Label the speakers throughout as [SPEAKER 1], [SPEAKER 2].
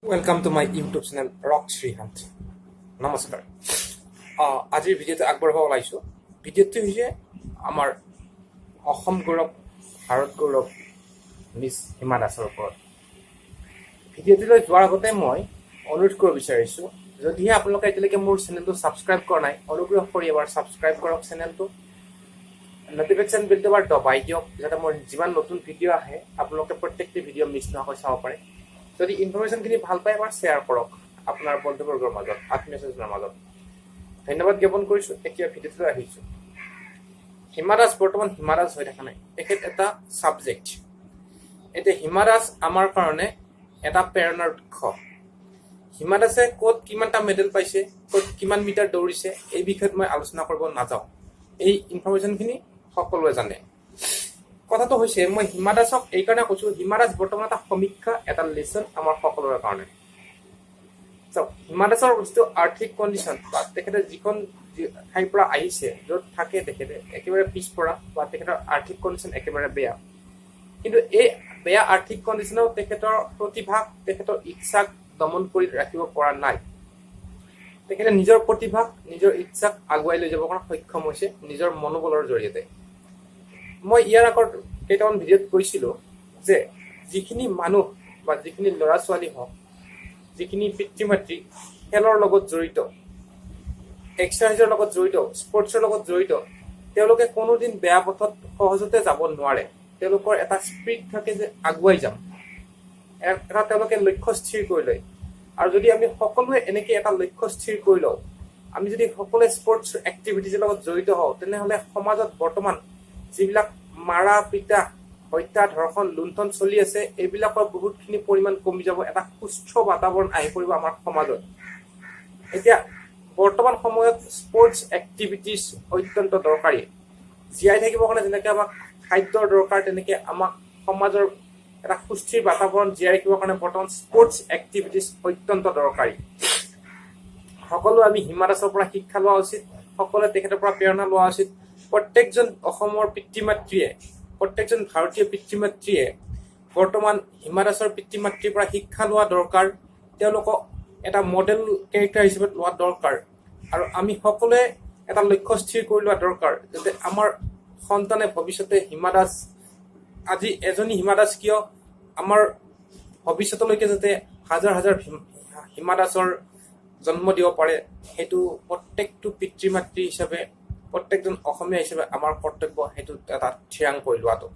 [SPEAKER 1] Welcome to my YouTube channel SHRIHANT. নমস্কাৰ আজিৰ ভিডিঅ'টো আগবঢ়াব ওলাইছোঁ ভিডিঅ'টো হৈছে আমাৰ অসম গৌৰৱ ভাৰত গৌৰৱ মিছ হিমা দাসৰ ওপৰত ভিডিঅ'টোলৈ যোৱাৰ আগতে মই অনুৰোধ কৰিব বিচাৰিছোঁ যদিহে আপোনালোকে এতিয়ালৈকে মোৰ চেনেলটো ছাবস্ক্ৰাইব কৰা নাই অনুগ্ৰহ কৰি এবাৰ ছাবস্ক্ৰাইব কৰক চেনেলটো নটিফিকেশ্যন বেলটো এবাৰ দবাই দিয়ক যাতে মোৰ যিমান নতুন ভিডিঅ' আহে আপোনালোকে প্ৰত্যেকটি ভিডিঅ' মিছ নোহোৱাকৈ চাব পাৰে যদি ইনফৰমেশ্যনখিনি ভাল পায় এবাৰ শ্বেয়াৰ কৰক আপোনাৰ বন্ধুবৰ্গৰ মাজত আত্মীয়স্বজনৰ মাজত ধন্যবাদ জ্ঞাপন কৰিছোঁ এতিয়া ভিডিঅ'টোলৈ আহিছোঁ হিমা দাস বৰ্তমান হিমা দাস হৈ থকা নাই তেখেত এটা ছাবজেক্ট এতিয়া হিমা দাস আমাৰ কাৰণে এটা প্ৰেৰণাৰ উৎস হিমা দাসে ক'ত কিমানটা মেডেল পাইছে ক'ত কিমান মিটাৰ দৌৰিছে এই বিষয়ত মই আলোচনা কৰিব নাযাওঁ এই ইনফৰমেশ্যনখিনি সকলোৱে জানে কথাটো হৈছে মই হিমা দাসক এইকাৰণে কৈছোঁ হিমা দাস বৰ্তমান এটা সমীক্ষা এটা লেচন আমাৰ সকলোৰে কাৰণে চাওক হিমা দাসৰ যিটো আৰ্থিক কণ্ডিশ্যন বা তেখেতে যিখন ঠাইৰ পৰা আহিছে য'ত থাকে তেখেতে একেবাৰে পিছপৰা বা তেখেতৰ আৰ্থিক কণ্ডিশ্যন একেবাৰে বেয়া কিন্তু এই বেয়া আৰ্থিক কণ্ডিশ্যনেও তেখেতৰ প্ৰতিভাক তেখেতৰ ইচ্ছাক দমন কৰি ৰাখিব পৰা নাই তেখেতে নিজৰ প্ৰতিভাক নিজৰ ইচ্ছাক আগুৱাই লৈ যাবৰ কাৰণে সক্ষম হৈছে নিজৰ মনোবলৰ জৰিয়তে মই ইয়াৰ আগত কেইটামান ভিডিঅ'ত কৈছিলোঁ যে যিখিনি মানুহ বা যিখিনি ল'ৰা ছোৱালী হওক যিখিনি পিতৃ মাতৃ খেলৰ লগত জড়িত এক্সাৰচাইজৰ লগত জড়িত স্পৰ্টছৰ লগত জড়িত তেওঁলোকে কোনোদিন বেয়া পথত সহজতে যাব নোৱাৰে তেওঁলোকৰ এটা স্পিৰিট থাকে যে আগুৱাই যাম এটা তেওঁলোকে লক্ষ্য স্থিৰ কৰি লয় আৰু যদি আমি সকলোৱে এনেকৈ এটা লক্ষ্য স্থিৰ কৰি লওঁ আমি যদি সকলোৱে স্পৰ্টছ এক্টিভিটিজৰ লগত জড়িত হওঁ তেনেহ'লে সমাজত বৰ্তমান যিবিলাক মাৰা পিটা হত্যা ধৰ্ষণ লুণ্ঠন চলি আছে এইবিলাকৰ বহুতখিনি পৰিমাণ কমি যাব এটা সুস্থ বাতাবৰণ আহি পৰিব আমাৰ সমাজত এতিয়া বৰ্তমান সময়ত স্পৰ্টছ এক্টিভিটিজ অত্যন্ত দৰকাৰী জীয়াই থাকিবৰ কাৰণে যেনেকৈ আমাক খাদ্যৰ দৰকাৰ তেনেকৈ আমাক সমাজৰ এটা সুস্থিৰ বাতাবৰণ জীয়াই ৰাখিবৰ কাৰণে বৰ্তমান স্পৰ্টছ এক্টিভিটিজ অত্যন্ত দৰকাৰী সকলো আমি হিমা দাসৰ পৰা শিক্ষা লোৱা উচিত সকলোৱে তেখেতৰ পৰা প্ৰেৰণা লোৱা উচিত প্ৰত্যেকজন অসমৰ পিতৃ মাতৃয়ে প্ৰত্যেকজন ভাৰতীয় পিতৃ মাতৃয়ে বৰ্তমান হিমা দাসৰ পিতৃ মাতৃৰ পৰা শিক্ষা লোৱা দৰকাৰ তেওঁলোকক এটা মডেল কেৰেক্টাৰ হিচাপে লোৱা দৰকাৰ আৰু আমি সকলোৱে এটা লক্ষ্য স্থিৰ কৰি লোৱা দৰকাৰ যাতে আমাৰ সন্তানে ভৱিষ্যতে হিমা দাস আজি এজনী হিমা দাস কিয় আমাৰ ভৱিষ্যতলৈকে যাতে হাজাৰ হাজাৰ হিমা দাসৰ জন্ম দিব পাৰে সেইটো প্ৰত্যেকটো পিতৃ মাতৃ হিচাপে প্ৰত্যেকজন অসমীয়া হিচাপে আমাৰ কৰ্তব্য সেইটো এটা থিৰাং কৰি লোৱাটো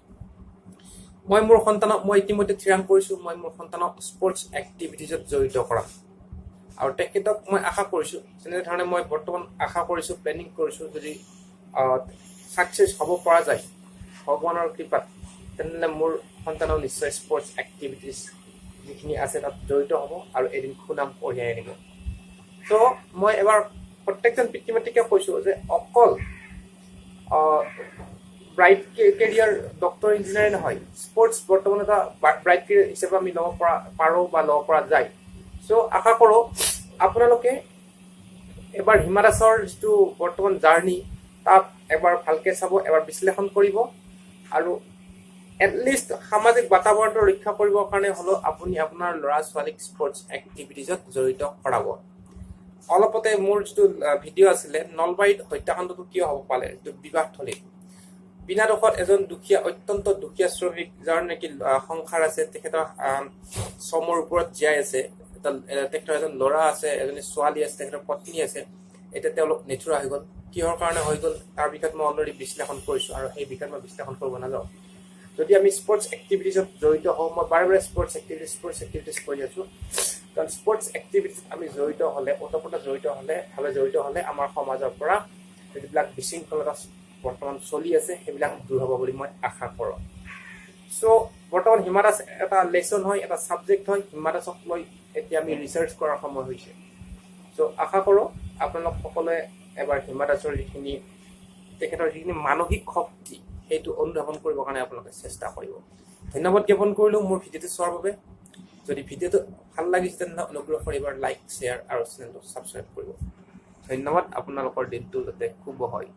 [SPEAKER 1] মই ইতিমধ্যে থিৰাং কৰিছোঁ মই মোৰ সন্তানক স্পৰ্টছ এক্টিভিটিজত জড়িত কৰাম আৰু তেখেতক মই আশা কৰিছোঁ তেনেধৰণে মই বৰ্তমান আশা কৰিছোঁ প্লেনিং কৰিছোঁ যদি ছাকচেছ হ'ব পৰা যায় ভগৱানৰ কৃপাত তেনেহ'লে মোৰ সন্তানক নিশ্চয় স্পৰ্টছ এক্টিভিটিজ যিখিনি আছে তাত জড়িত হ'ব আৰু এদিন সুনাম কঢ়িয়াই আনিব ত' মই এবাৰ প্ৰত্যেকজন পিতৃ মাতৃকে কৈছোঁ যে অকল ব্ৰাইট কেৰিয়াৰ ডক্টৰ ইঞ্জিনিয়াৰে নহয় স্পৰ্টছ বৰ্তমান এটা ব্ৰাইট কেৰিয়াৰ হিচাপে আমি ল'ব পাৰোঁ বা ল'ব পৰা যায় চ' আশা কৰোঁ আপোনালোকে এবাৰ হিমা দাসৰ যিটো বৰ্তমান জাৰ্ণি তাত এবাৰ ভালকৈ চাব এবাৰ বিশ্লেষণ কৰিব আৰু এটলিষ্ট সামাজিক বাতাবৰণটো ৰক্ষা কৰিবৰ কাৰণে হ'লেও আপুনি আপোনাৰ ল'ৰা ছোৱালীক স্পৰ্টছ এক্টিভিটিজত জড়িত কৰাব অলপতে মোৰ যিটো ভিডিঅ' আছিলে নলবাৰীত হত্যাকাণ্ডটো কিয় হ'ব পালে যিটো বিবাহথলী বিনা দোষত এজন দুখীয়া অত্যন্ত দুখীয়া শ্ৰমিক যাৰ নেকি সংসাৰ আছে তেখেতৰ শ্ৰমৰ ওপৰত জীয়াই আছে তেখেতৰ এজন ল'ৰা আছে এজনী ছোৱালী আছে তেখেতৰ পত্নী আছে এতিয়া তেওঁলোক নিথুৰা হৈ গ'ল কিহৰ কাৰণে হৈ গ'ল তাৰ বিষয়ত মই অলৰেডি বিশ্লেষণ কৰিছোঁ আৰু সেই বিষয়ত মই বিশ্লেষণ কৰিব নাযাওঁ যদি আমি স্পৰ্টছ এক্টিভিটিজত জড়িত হওঁ মই বাৰে বাৰে স্পৰ্টছ এক্টিভিটিজ কৰি আছোঁ কাৰণ স্পৰ্টছ এক্টিভিটিত আমি জড়িত হ'লে ওতঃপ্ৰোত জড়িত হ'লে আমাৰ সমাজৰ পৰা যিবিলাক বিশৃংখলতা বৰ্তমান চলি আছে সেইবিলাক দূৰ হ'ব বুলি মই আশা কৰোঁ চ' বৰ্তমান হিমা দাস এটা লেচন হয় এটা ছাবজেক্ট হয় হিমা দাসক লৈ এতিয়া আমি ৰিচাৰ্চ কৰাৰ সময় হৈছে চ' আশা কৰোঁ আপোনালোক সকলোৱে এবাৰ হিমা দাসৰ তেখেতৰ যিখিনি মানসিক শক্তি সেইটো অনুধাৱন কৰিবৰ কাৰণে আপোনালোকে চেষ্টা কৰিব ধন্যবাদ জ্ঞাপন কৰিলোঁ মোৰ ভিডিঅ'টো চোৱাৰ বাবে যদি ভিডিঅ'টো ভাল লাগিছে তেনেহ'লে অনুগ্ৰহ কৰি এবাৰ লাইক শ্বেয়াৰ আৰু চেনেলটো ছাবস্ক্ৰাইব কৰিব ধন্যবাদ আপোনালোকৰ দিনটো যাতে শুভ হয়